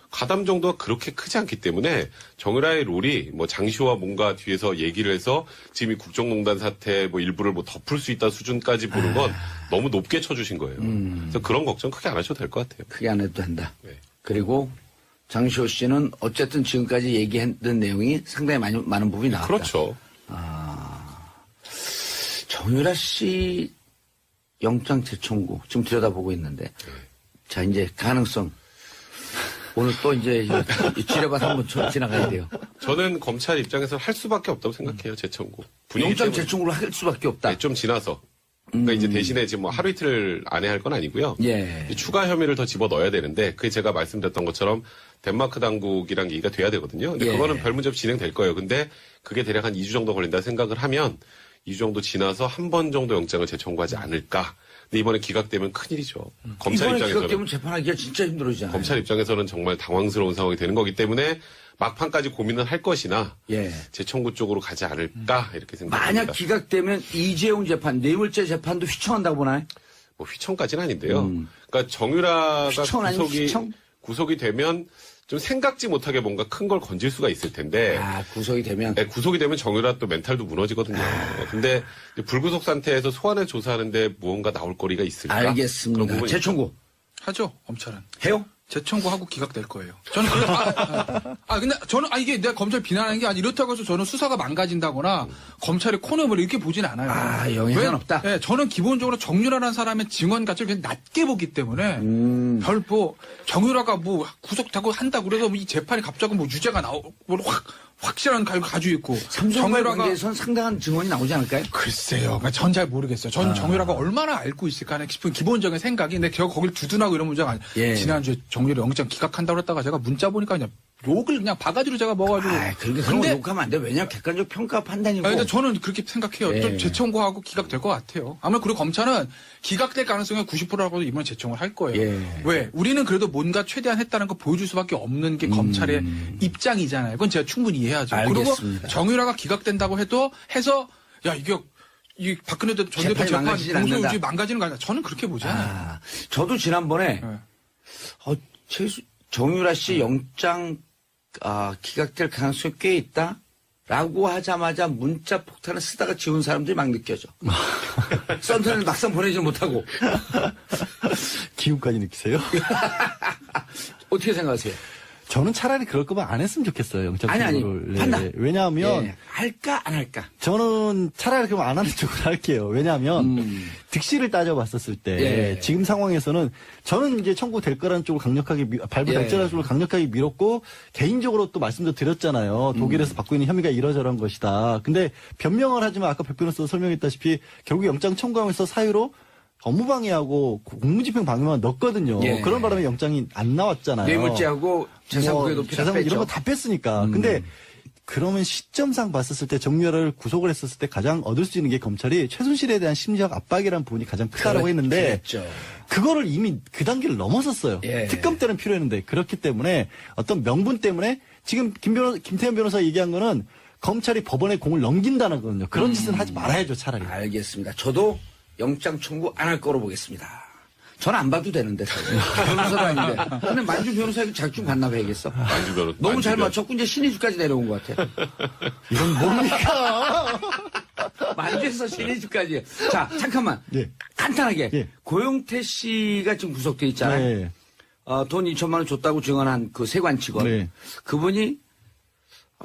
가담 정도가 그렇게 크지 않기 때문에 정유라의 롤이 뭐 장시호와 뭔가 뒤에서 얘기를 해서 지금 이 국정농단 사태 뭐 일부를 뭐 덮을 수 있다 수준까지 보는 건 너무 높게 쳐주신 거예요. 그래서 그런 걱정 크게 안 하셔도 될 것 같아요. 크게 안 해도 된다. 네. 그리고 장시호 씨는 어쨌든 지금까지 얘기했던 내용이 상당히 많은 부분이 나왔다. 그렇죠. 정유라 씨 영장 재청구 지금 들여다보고 있는데 자 이제 가능성 오늘 또 이제 지뢰밭 한번 지나가야 돼요. 저는 검찰 입장에서 할 수밖에 없다고 생각해요. 재청구. 분위기 영장 때문에. 재청구를 할 수밖에 없다. 네, 좀 지나서. 그러니까 이제 대신에 지금 뭐 하루 이틀 안에 할 건 아니고요. 예. 이제 추가 혐의를 더 집어 넣어야 되는데 그게 제가 말씀드렸던 것처럼 덴마크 당국이랑 얘기가 돼야 되거든요. 근데 예. 그거는 별 문제 없이 진행될 거예요. 근데 그게 대략 한 2주 정도 걸린다 생각을 하면 2주 정도 지나서 한 번 정도 영장을 재청구하지 않을까. 근데 이번에 기각되면 큰일이죠. 검찰 이번에 입장에서는 기각되면 재판하기가 진짜 힘들어지잖아요. 검찰 입장에서는 정말 당황스러운 상황이 되는 거기 때문에 막판까지 고민을 할 것이나 예. 재청구 쪽으로 가지 않을까 이렇게 생각합니다. 만약 기각되면 이재용 재판, 뇌물죄 재판도 휘청한다고 보나요? 뭐 휘청까지는 아닌데요. 그러니까 정유라가 휘청 아니면 휘청? 구속이 되면 좀 생각지 못하게 뭔가 큰 걸 건질 수가 있을 텐데 구속이 되면 네, 구속이 되면 정유라 또 멘탈도 무너지거든요. 근데 이제 불구속 상태에서 소환을 조사하는데 무언가 나올 거리가 있을까? 그런 알겠습니다. 부분이 재청구 하죠, 검찰은. 해요? 재청구하고 기각될 거예요. 저는 그래, 근데 저는, 이게 내가 검찰 비난하는 게 아니라 이렇다고 해서 저는 수사가 망가진다거나 검찰의 코너를 이렇게 보진 않아요. 영향은 없다? 네, 저는 기본적으로 정유라라는 사람의 증언 가치를 그냥 낮게 보기 때문에 별 정유라가 뭐 구속되고 한다고 그래서 이 재판이 갑자기 뭐 유죄가 나오고 확실한 걸 가지고 있고. 삼성과의 관계에서는 상당한 증언이 나오지 않을까요? 글쎄요. 전 잘 모르겠어요. 전 정유라가 얼마나 알고 있을까 싶은 기본적인 생각이. 근데 제가 거길 두둔하고 이런 문제가 아니에요. 예. 지난주에 정유라 영장 기각한다고 했다가 제가 문자 보니까 그냥 욕을 그냥 바가지로 제가 먹어가지고. 그렇게 그런 거 욕하면 안 돼. 왜냐하면 객관적 평가 판단이고. 근데 저는 그렇게 생각해요. 예. 좀 재청구하고 기각될 것 같아요. 아무래도 그리고 검찰은 기각될 가능성이 90%라고 이번에 재청을 할 거예요. 예. 왜? 우리는 그래도 뭔가 최대한 했다는 거 보여줄 수밖에 없는 게 검찰의 입장이잖아요. 그건 제가 충분히 이해하죠. 알겠습니다. 그리고 정유라가 기각된다고 해서 야 이 박근혜 전 대통령 재판이 재판 망가지진 않는다. 공소유지 망가지는 거 아니야. 저는 그렇게 보지 않아요. 저도 지난번에 네. 정유라 씨 영장 기각될 가능성이 꽤 있다. 라고 하자마자 문자 폭탄을 쓰다가 지운 사람들이 막 느껴져. 썬턴을 막상 보내지 못하고. 기운까지 느끼세요? 어떻게 생각하세요? 저는 차라리 그럴 거면 안 했으면 좋겠어요. 영장 아니, 청구를. 판단. 왜냐하면 할까 안 할까? 저는 차라리 그럼 안 하는 쪽으로 할게요. 왜냐하면 득실을 따져봤었을 때 예. 지금 상황에서는 저는 이제 청구될 거라는 쪽을 강력하게 발부될 예. 거라는 쪽을 강력하게 밀었고 개인적으로 또 말씀도 드렸잖아요. 독일에서 받고 있는 혐의가 이러저러한 것이다. 근데 변명을 하지만 아까 백 변호사도 설명했다시피 결국 영장 청구하면서 사유로 업무방해하고 공무집행 방해만 넣었거든요. 예. 그런 바람에 영장이 안 나왔잖아요. 뇌물죄하고 재산국의 높이를 재산 뺐죠. 이런 거 다 뺐으니까. 근데 그러면 시점상 봤었을 때 정유라를 구속을 했었을 때 가장 얻을 수 있는 게 검찰이 최순실에 대한 심리적 압박이라는 부분이 가장 크다라고 했는데 그랬죠. 그거를 이미 그 단계를 넘어섰어요. 예. 특검 때는 필요했는데 그렇기 때문에 어떤 명분 때문에 지금 김태현 변호사 얘기한 거는 검찰이 법원에 공을 넘긴다는 거거든요. 그런 짓은 하지 말아야죠, 차라리. 알겠습니다. 저도 영장 청구 안 할 거로 보겠습니다. 저는 안 봐도 되는데. 변호사가 아닌데. 근데 만주 변호사에게 자격증 반납해야겠어. 만주 변호- 너무 잘 만주 변- 맞췄고 이제 신의주까지 내려온 것 같아. 이건 뭡니까? 만주에서 신의주까지. 자, 잠깐만. 예. 간단하게. 예. 고용태 씨가 지금 구속돼 있잖아요. 네. 돈 2천만 원 줬다고 증언한 그 세관 직원. 네. 그분이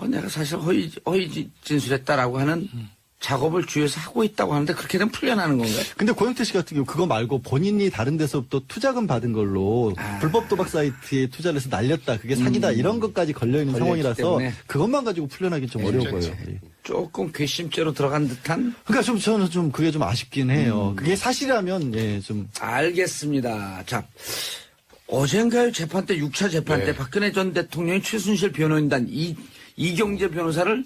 내가 사실 허위 진술했다라고 하는 작업을 주위에서 하고 있다고 하는데 그렇게 되면 풀려나는 건가요? 근데 고영태 씨 같은 경우 그거 말고 본인이 다른 데서부터 투자금 받은 걸로 불법 도박 사이트에 투자를 해서 날렸다. 그게 사기다. 이런 것까지 걸려있는 걸려있기 상황이라서 때문에. 그것만 가지고 풀려나기 좀 어려워 보여요. 예. 조금 괘씸죄로 들어간 듯한? 그러니까 저는 좀 그게 좀 아쉽긴 해요. 그게 사실이라면 예, 좀 알겠습니다. 자, 어젠가요 재판 때 6차 재판 네. 때 박근혜 전 대통령이 최순실 변호인단 이경재 변호사를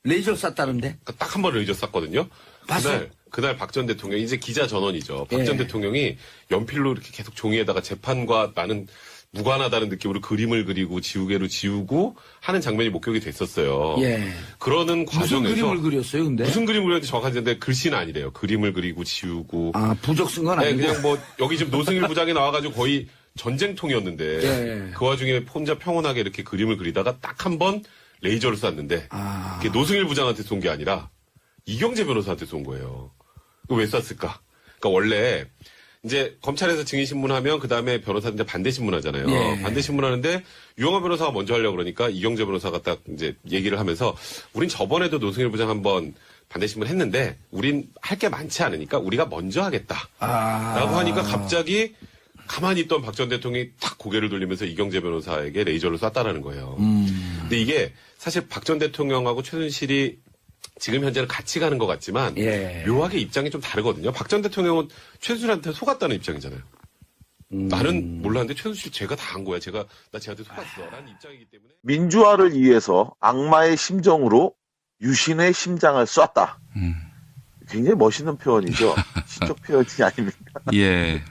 레이저 쐈다는데? 딱 한 번을 잊었었거든요. 봤어요? 그날 박 전 대통령이 이제 기자 전원이죠. 박 전 예. 대통령이 연필로 이렇게 계속 종이에다가 재판과 나는 무관하다는 느낌으로 그림을 그리고 지우개로 지우고 하는 장면이 목격이 됐었어요. 예. 그러는 무슨 과정에서 그림을 그렸어요, 근데? 무슨 그림을 그렸는지 정확한데 글씨는 아니래요. 그림을 그리고 지우고. 아, 부적 쓴 건 네, 아니고. 그냥 뭐 여기 지금 노승일 부장이 나와가지고 거의 전쟁통이었는데 예. 그 와중에 혼자 평온하게 이렇게 그림을 그리다가 딱 한 번 레이저를 쐈는데 아. 그게 노승일 부장한테 쏜 게 아니라 이경재 변호사한테 쏜 거예요. 그거 왜 쐈을까? 그러니까 원래 이제 검찰에서 증인 신문하면 그 다음에 변호사한테 반대 신문하잖아요. 예. 반대 신문하는데 유영하 변호사가 먼저 하려고 그러니까 이경재 변호사가 딱 이제 얘기를 하면서 우린 저번에도 노승일 부장 한번 반대 신문 했는데 우린 할 게 많지 않으니까 우리가 먼저 하겠다. 라고 하니까 갑자기 가만히 있던 박 전 대통령이 탁 고개를 돌리면서 이경재 변호사에게 레이저를 쐈다라는 거예요. 근데 이게 사실 박 전 대통령하고 최순실이 지금 현재는 같이 가는 것 같지만 예. 묘하게 입장이 좀 다르거든요. 박 전 대통령은 최순실한테 속았다는 입장이잖아요. 나는 몰랐는데 최순실 제가 다 한 거야. 나 쟤한테 속았어. 라는 입장이기 때문에. 민주화를 위해서 악마의 심정으로 유신의 심장을 쐈다. 굉장히 멋있는 표현이죠. 시적 표현이 아닙니다. 예.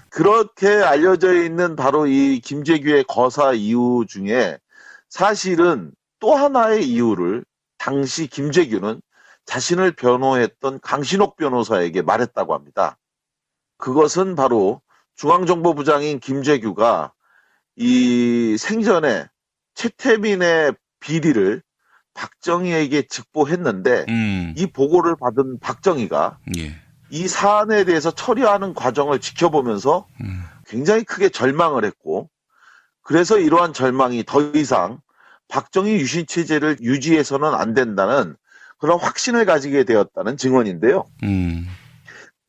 그렇게 알려져 있는 바로 이 김재규의 거사 이유 중에 사실은 또 하나의 이유를 당시 김재규는 자신을 변호했던 강신옥 변호사에게 말했다고 합니다. 그것은 바로 중앙정보부장인 김재규가 이 생전에 최태민의 비리를 박정희에게 직보했는데 이 보고를 받은 박정희가 예. 이 사안에 대해서 처리하는 과정을 지켜보면서 굉장히 크게 절망을 했고 그래서 이러한 절망이 더 이상 박정희 유신 체제를 유지해서는 안 된다는 그런 확신을 가지게 되었다는 증언인데요.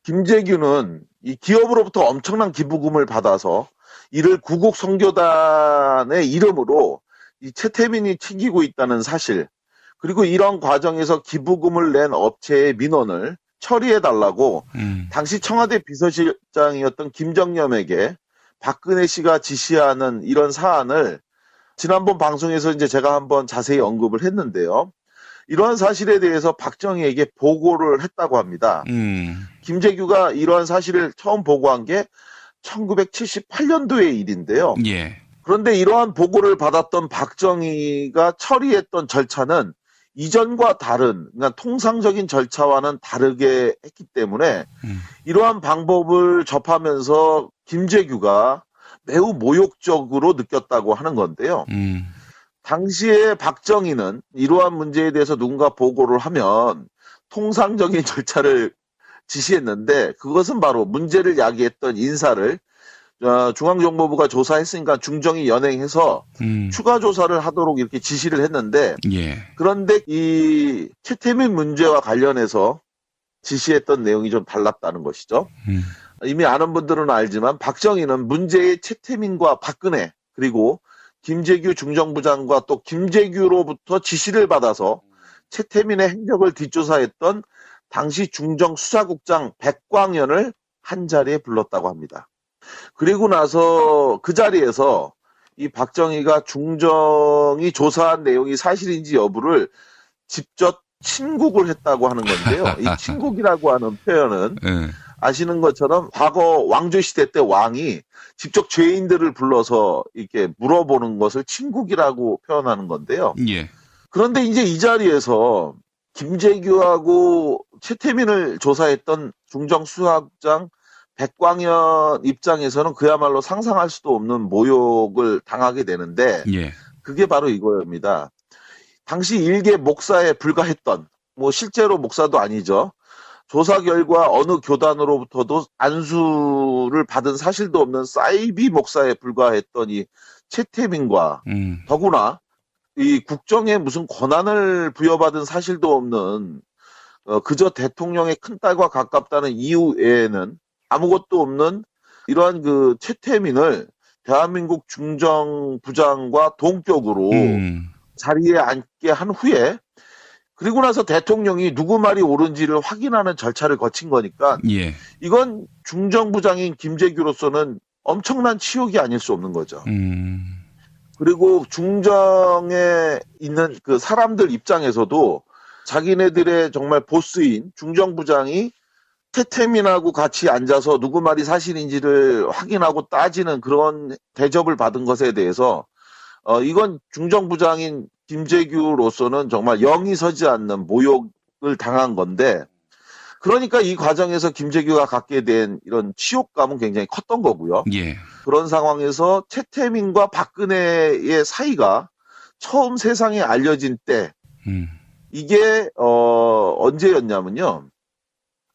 김재규는 이 기업으로부터 엄청난 기부금을 받아서 이를 구국 선교단의 이름으로 이 최태민이 챙기고 있다는 사실 그리고 이런 과정에서 기부금을 낸 업체의 민원을 처리해달라고 당시 청와대 비서실장이었던 김정념에게 박근혜 씨가 지시하는 이런 사안을 지난번 방송에서 이제 제가 한번 자세히 언급을 했는데요. 이러한 사실에 대해서 박정희에게 보고를 했다고 합니다. 김재규가 이러한 사실을 처음 보고한 게 1978년도의 일인데요. 예. 그런데 이러한 보고를 받았던 박정희가 처리했던 절차는 이전과 다른, 그러니까 통상적인 절차와는 다르게 했기 때문에 이러한 방법을 접하면서 김재규가 매우 모욕적으로 느꼈다고 하는 건데요. 당시에 박정희는 이러한 문제에 대해서 누군가 보고를 하면 통상적인 절차를 지시했는데 그것은 바로 문제를 야기했던 인사를 중앙정보부가 조사했으니까 중정이 연행해서 추가 조사를 하도록 이렇게 지시를 했는데 예. 그런데 이 최태민 문제와 관련해서 지시했던 내용이 좀 달랐다는 것이죠. 이미 아는 분들은 알지만 박정희는 문제의 최태민과 박근혜 그리고 김재규 중정부장과 또 김재규로부터 지시를 받아서 최태민의 행적을 뒷조사했던 당시 중정수사국장 백광현을 한자리에 불렀다고 합니다. 그리고 나서 그 자리에서 이 박정희가 중정이 조사한 내용이 사실인지 여부를 직접 친국을 했다고 하는 건데요. 이 친국이라고 하는 표현은 아시는 것처럼 과거 왕조시대 때 왕이 직접 죄인들을 불러서 이렇게 물어보는 것을 친국이라고 표현하는 건데요. 예. 그런데 이제 이 자리에서 김재규하고 최태민을 조사했던 중정수사국장 백광현 입장에서는 그야말로 상상할 수도 없는 모욕을 당하게 되는데 예. 그게 바로 이거입니다. 당시 일개 목사에 불과했던 뭐 실제로 목사도 아니죠. 조사 결과 어느 교단으로부터도 안수를 받은 사실도 없는 사이비 목사에 불과했던 이 최태민과 더구나 이 국정에 무슨 권한을 부여받은 사실도 없는 그저 대통령의 큰딸과 가깝다는 이유 외에는 아무것도 없는 이러한 그 최태민을 대한민국 중정부장과 동격으로 자리에 앉게 한 후에 그리고 나서 대통령이 누구 말이 옳은지를 확인하는 절차를 거친 거니까 예. 이건 중정부장인 김재규로서는 엄청난 치욕이 아닐 수 없는 거죠. 그리고 중정에 있는 그 사람들 입장에서도 자기네들의 정말 보스인 중정부장이 최태민하고 같이 앉아서 누구 말이 사실인지를 확인하고 따지는 그런 대접을 받은 것에 대해서 이건 중정부장인 김재규로서는 정말 영이 서지 않는 모욕을 당한 건데, 그러니까 이 과정에서 김재규가 갖게 된 이런 치욕감은 굉장히 컸던 거고요. 예. 그런 상황에서 최태민과 박근혜의 사이가 처음 세상에 알려진 때, 이게 언제였냐면요.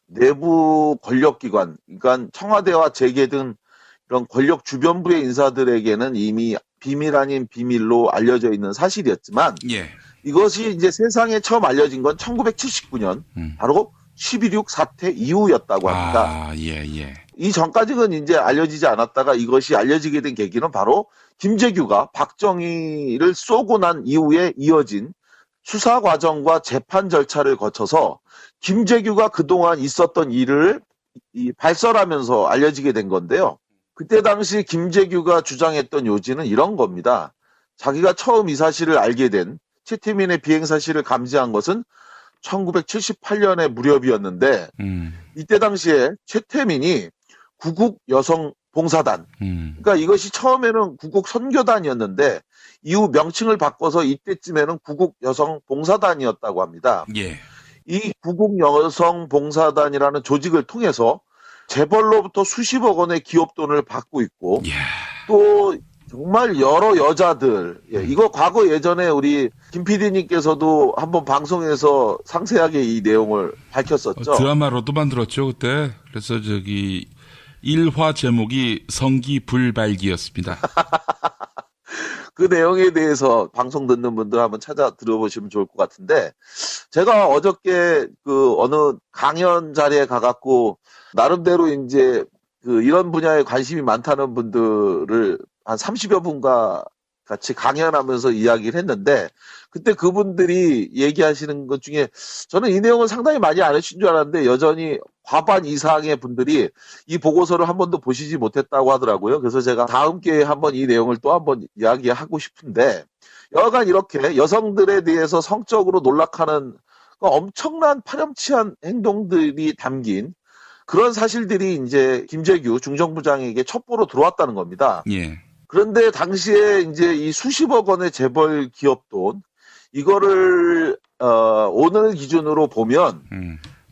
내부 권력기관, 그러니까 청와대와 재계 등 이런 권력 주변부의 인사들에게는 이미 비밀 아닌 비밀로 알려져 있는 사실이었지만, 예. 이것이 이제 세상에 처음 알려진 건 1979년 바로 11.6 사태 이후였다고 합니다. 아, 예, 예. 이 전까지는 이제 알려지지 않았다가 이것이 알려지게 된 계기는 바로 김재규가 박정희를 쏘고 난 이후에 이어진 수사 과정과 재판 절차를 거쳐서 김재규가 그동안 있었던 일을 발설하면서 알려지게 된 건데요. 그때 당시 김재규가 주장했던 요지는 이런 겁니다. 자기가 처음 이 사실을 알게 된 최태민의 비행 사실을 감지한 것은 1978년의 무렵이었는데 이때 당시에 최태민이 구국 여성 봉사단, 그러니까 이것이 처음에는 구국 선교단이었는데 이후 명칭을 바꿔서 이때쯤에는 구국 여성 봉사단이었다고 합니다. 예. 이 구국 여성 봉사단이라는 조직을 통해서 재벌로부터 수십억 원의 기업 돈을 받고 있고, 예. 또 정말 여러 여자들, 이거 과거 예전에 우리 김 PD님께서도 한번 방송에서 상세하게 이 내용을 밝혔었죠. 드라마로도 만들었죠, 그때. 그래서 저기 1화 제목이 성기불발기였습니다. 그 내용에 대해서 방송 듣는 분들 한번 찾아 들어보시면 좋을 것 같은데, 제가 어저께 그 어느 강연 자리에 가갖고 나름대로 이제 그 이런 분야에 관심이 많다는 분들을 한 30여 분과 같이 강연하면서 이야기를 했는데, 그때 그분들이 얘기하시는 것 중에 저는 이 내용을 상당히 많이 안 하신 줄 알았는데 여전히 과반 이상의 분들이 이 보고서를 한 번도 보시지 못했다고 하더라고요. 그래서 제가 다음 기회에 한번 이 내용을 또 한번 이야기하고 싶은데, 여하간 이렇게 여성들에 대해서 성적으로 놀락하는 엄청난 파렴치한 행동들이 담긴 그런 사실들이 이제 김재규 중정부장에게 첩보로 들어왔다는 겁니다. 예. 그런데 당시에 이제 이 수십억 원의 재벌 기업 돈, 이거를 오늘 기준으로 보면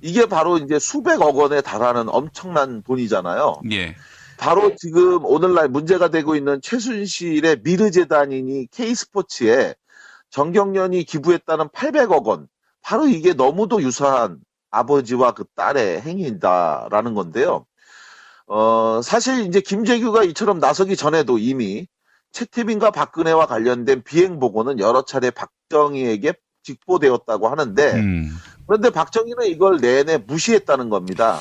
이게 바로 이제 수백억 원에 달하는 엄청난 돈이잖아요. 예. 바로 지금 오늘날 문제가 되고 있는 최순실의 미르재단이니 K스포츠에 정경련이 기부했다는 800억 원, 바로 이게 너무도 유사한 아버지와 그 딸의 행위다라는 건데요. 사실 이제 김재규가 이처럼 나서기 전에도 이미 최태민과 박근혜와 관련된 비행 보고는 여러 차례 박정희에게 직보되었다고 하는데, 그런데 박정희는 이걸 내내 무시했다는 겁니다.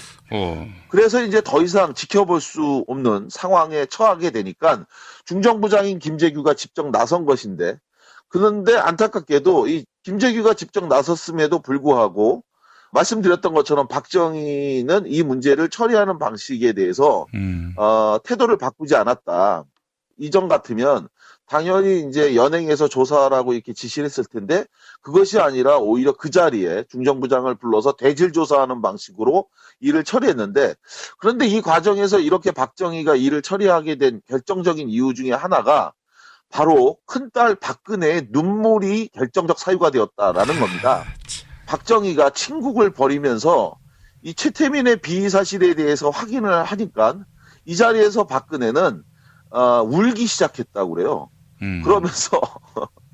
그래서 이제 더 이상 지켜볼 수 없는 상황에 처하게 되니까 중정부장인 김재규가 직접 나선 것인데, 그런데 안타깝게도 이 김재규가 직접 나섰음에도 불구하고 말씀드렸던 것처럼 박정희는 이 문제를 처리하는 방식에 대해서 태도를 바꾸지 않았다. 이전 같으면 당연히 이제 연행해서 조사라고 이렇게 지시를 했을 텐데, 그것이 아니라 오히려 그 자리에 중정부장을 불러서 대질 조사하는 방식으로 일을 처리했는데, 그런데 이 과정에서 이렇게 박정희가 일을 처리하게 된 결정적인 이유 중에 하나가 바로 큰딸 박근혜의 눈물이 결정적 사유가 되었다라는 겁니다. 박정희가 친국을 벌이면서 이 최태민의 비위 사실에 대해서 확인을 하니까 이 자리에서 박근혜는 울기 시작했다고 그래요. 그러면서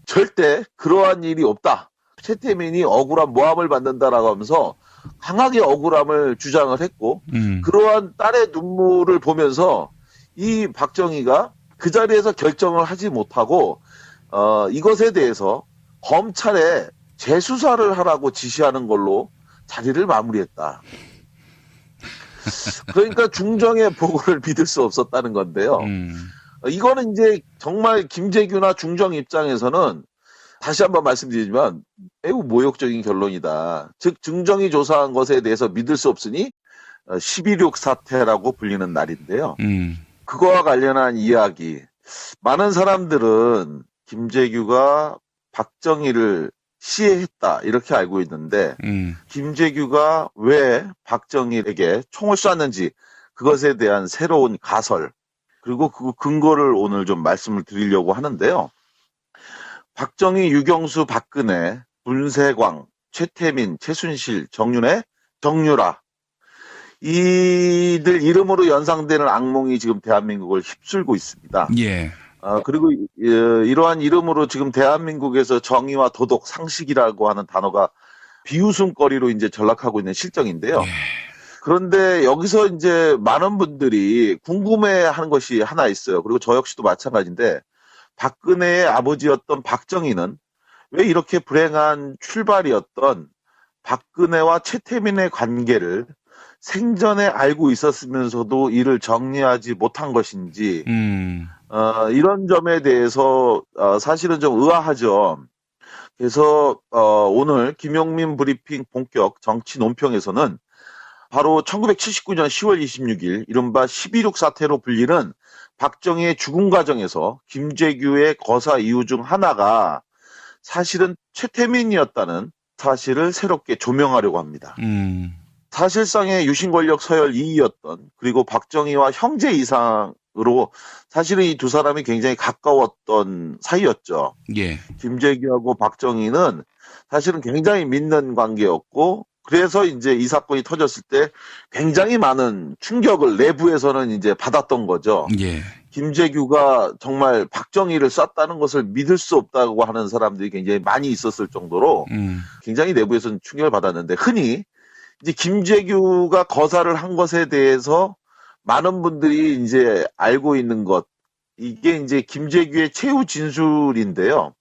절대 그러한 일이 없다. 최태민이 억울한 모함을 받는다라고 하면서 강하게 억울함을 주장을 했고, 그러한 딸의 눈물을 보면서 이 박정희가 그 자리에서 결정을 하지 못하고 이것에 대해서 검찰에 재수사를 하라고 지시하는 걸로 자리를 마무리했다. 그러니까 중정의 보고를 믿을 수 없었다는 건데요. 이거는 이제 정말 김재규나 중정 입장에서는 다시 한번 말씀드리지만 매우 모욕적인 결론이다. 즉 중정이 조사한 것에 대해서 믿을 수 없으니 11.6 사태라고 불리는 날인데요. 그거와 관련한 이야기, 많은 사람들은 김재규가 박정희를 시해했다 이렇게 알고 있는데 김재규가 왜 박정희에게 총을 쐈는지 그것에 대한 새로운 가설 그리고 그 근거를 오늘 좀 말씀을 드리려고 하는데요. 박정희, 유경수, 박근혜, 문세광, 최태민, 최순실, 정윤회, 정유라 이들 이름으로 연상되는 악몽이 지금 대한민국을 휩쓸고 있습니다. 예. 그리고 이러한 이름으로 지금 대한민국에서 정의와 도덕, 상식이라고 하는 단어가 비웃음거리로 이제 전락하고 있는 실정인데요. 예. 그런데 여기서 이제 많은 분들이 궁금해하는 것이 하나 있어요. 그리고 저 역시도 마찬가지인데 박근혜의 아버지였던 박정희는 왜 이렇게 불행한 출발이었던 박근혜와 최태민의 관계를 생전에 알고 있었으면서도 이를 정리하지 못한 것인지 이런 점에 대해서 사실은 좀 의아하죠. 그래서 오늘 김용민 브리핑 본격 정치 논평에서는 바로 1979년 10월 26일 이른바 12.6 사태로 불리는 박정희의 죽음 과정에서 김재규의 거사 이유 중 하나가 사실은 최태민이었다는 사실을 새롭게 조명하려고 합니다. 사실상의 유신 권력 서열 2위였던 그리고 박정희와 형제 이상으로 사실은 이 두 사람이 굉장히 가까웠던 사이였죠. 예. 김재규하고 박정희는 사실은 굉장히 믿는 관계였고 그래서 이제 이 사건이 터졌을 때 굉장히 많은 충격을 내부에서는 이제 받았던 거죠. 예. 김재규가 정말 박정희를 쐈다는 것을 믿을 수 없다고 하는 사람들이 굉장히 많이 있었을 정도로 굉장히 내부에서는 충격을 받았는데 흔히 이제 김재규가 거사를 한 것에 대해서 많은 분들이 이제 알고 있는 것 이게 이제 김재규의 최후 진술인데요.